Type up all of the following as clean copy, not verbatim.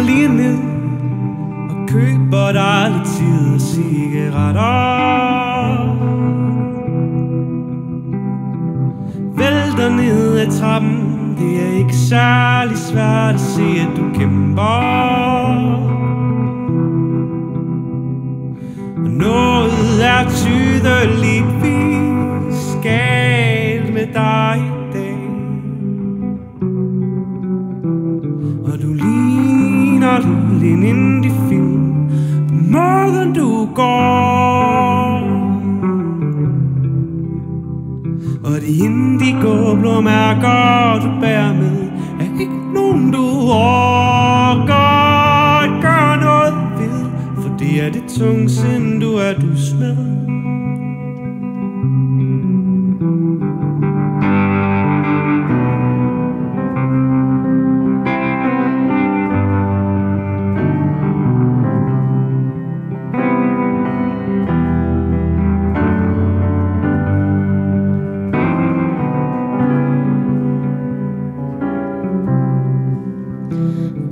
går lige ned og køber dig lidt tid og cigaretter. Vælter ned ad trappen, det er ikke særlig svært at se, at du kæmper. Og noget er tydeligvis galt med dig i dag. Og du ligner en indie-film på måden du går. Og de indigo-blå mærker du bærer med er ikke nogen du orker at gøre noget ved, for det er det tungsind du er dus med.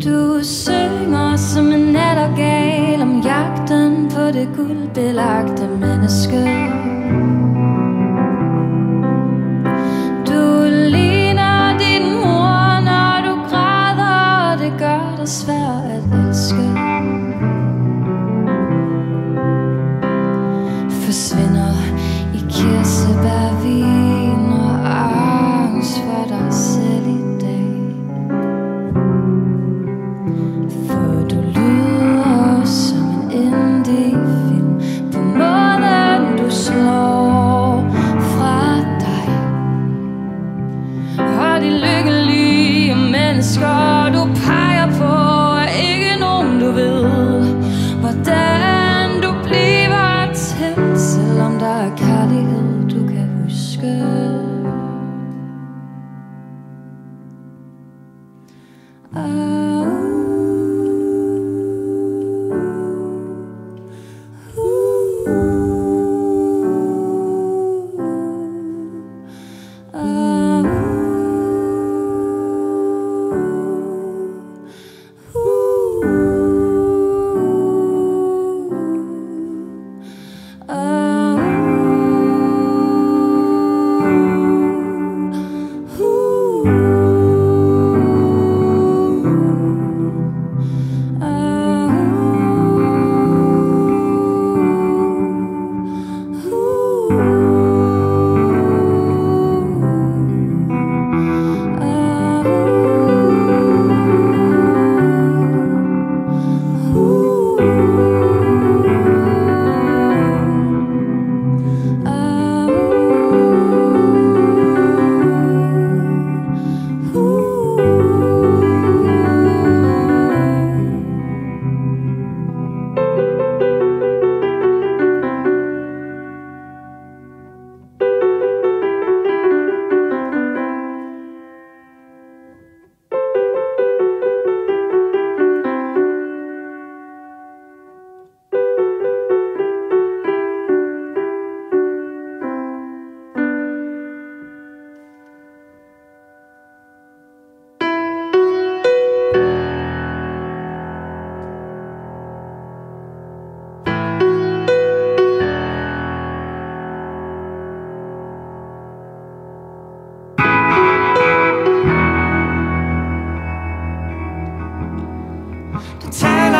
Du synger som en nattergal om jagten på det guldbelagte menneske. Du ligner din mor, når du græder, og det gør dig svær at elske. Forsvinder i kirsebærvin og angst for dig selv i dag. På måden du slår fra dig. Og de lykkelige mennesker du peger på er ikke nogen du ved hvordan du bliver til, selvom der er kærlighed du kan huske.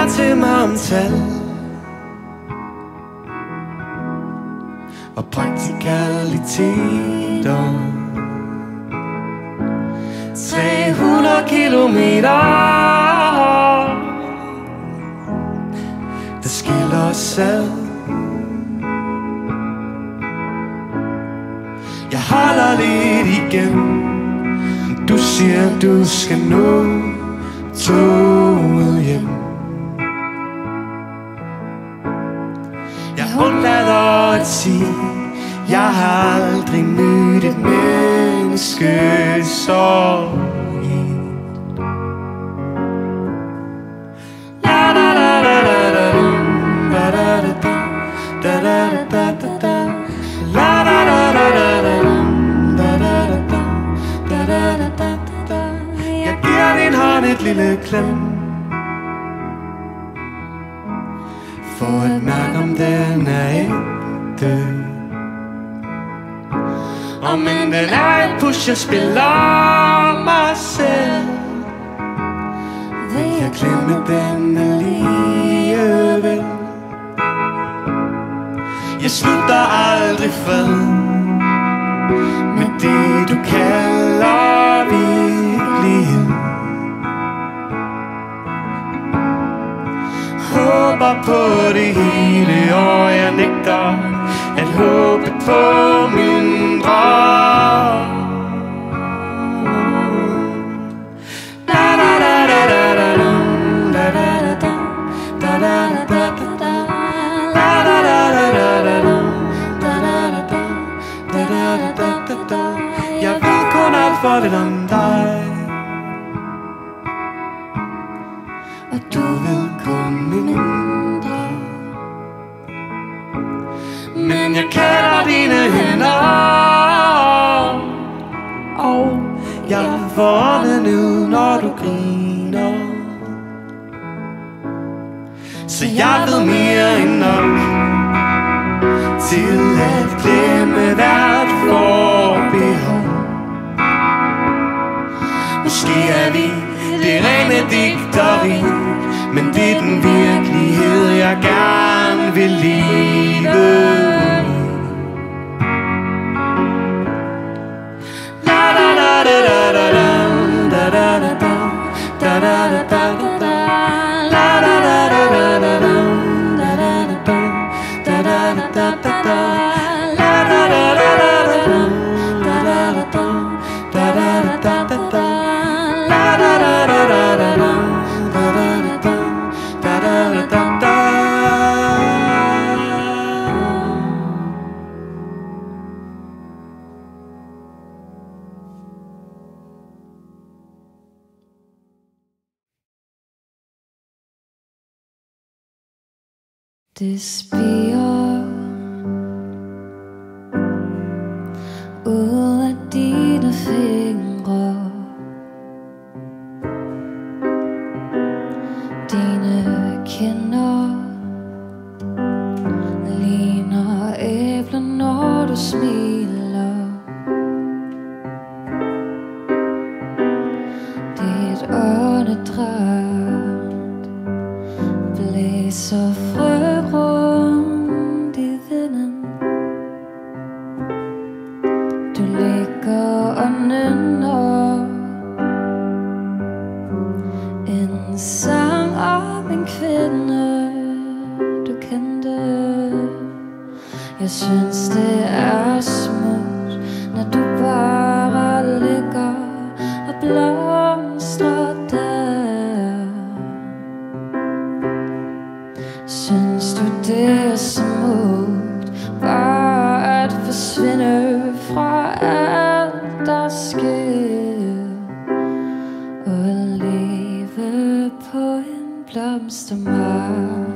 Til mig om tal og praktikaliteter. 300 kilometer, der skiller os ad. Jeg holder lidt igen. Du siger du skal nå toget hjem. Undlader at sige, jeg har aldrig mødt et menneske så helt. La la la la la la da da da da da da da. La la la la la la da da da da da da da. Jeg giver din hånd et lille klem. den er ægte. Og men den er et puslespil om mig selv. Vil jeg glemme den alligevel? Jeg slutter aldrig fred med det du kalder virkelighed. Håber på det hele, og jeg nægter at håbe på min drøm. Jeg ved kun alt for lidt om dig, og du ved kun mindre. Men jeg kender dine hænder, og jeg får ånden ud, når du griner. Så jeg ved mere end nok til at glemme hvert forbehold. Måske er vi det rene digteri, men det er den virkelighed, jeg gerne vil leve. La la la da da da da da da da da da da da. La la la da da da da da da da da da. La la la da da da da da da da da da. La la la da da da da da da da da. Det spirer ud af dine fingre. Dine kinder ligner æbler, når du smiler. Dit åndedræt blæser frø rundt i vinden. Du ligger og nynner en sang om en kvinde du kendte. Jeg synes det er smukt, når du bare ligger og blomstrer der. Synes du det er smukt bare at forsvinde fra alt der sker, og leve på en blomstermark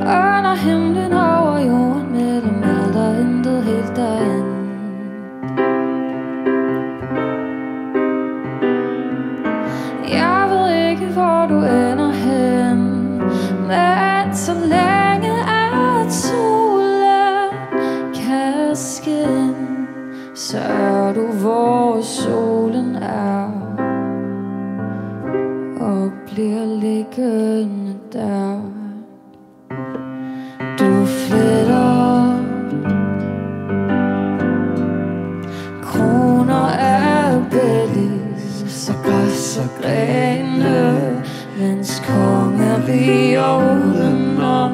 under himlen over jorden, mellem alt og intet helt derinde. Jeg ved ikke hvor du ender hen, men så længe at solen kan skinne, så er du hvor solen er, og bliver liggende der. Du fletter kroner af bellis og græs og grene, mens kongeriger udenom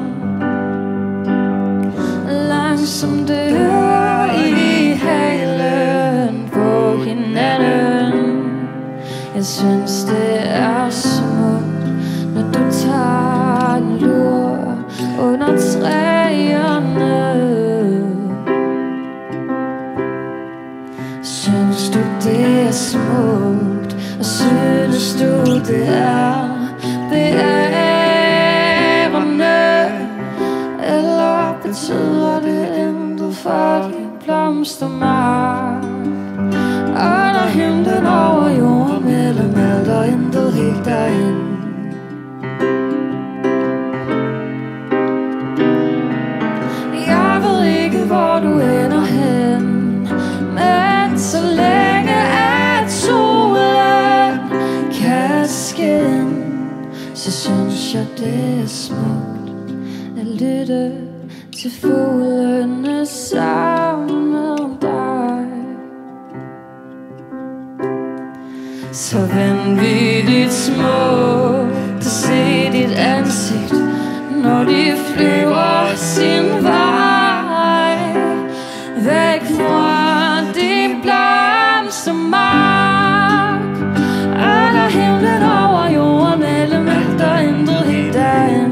langsomt dør i halen på hinanden. Jeg synes det er smukt, når du tager en lur under træerne. Synes du det er smukt, og synes du det er beærende, eller betyder det intet for din blomstermark? Under himlen over jorden, mellem alt og intet helt derinde. det smukt at lytte til fuglene sammen med dig. Så vanvittigt smukt at se dit ansigt, når de flyver sin vej væk fra din blomstermark. Er der himlen over jorden, elementer ændret i dagen?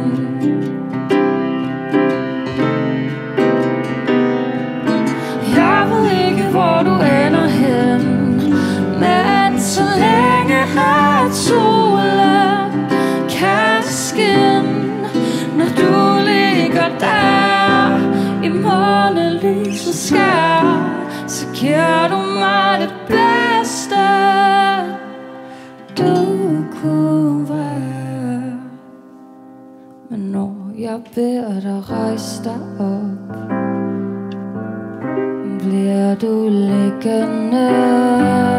Jeg ved ikke, hvor du ender hen, men så længe at solen kan skinne, når du ligger der i månelysets skær, så giver du mig det bedste du kunne være. Men når jeg beder dig rejse dig op, bliver du liggende.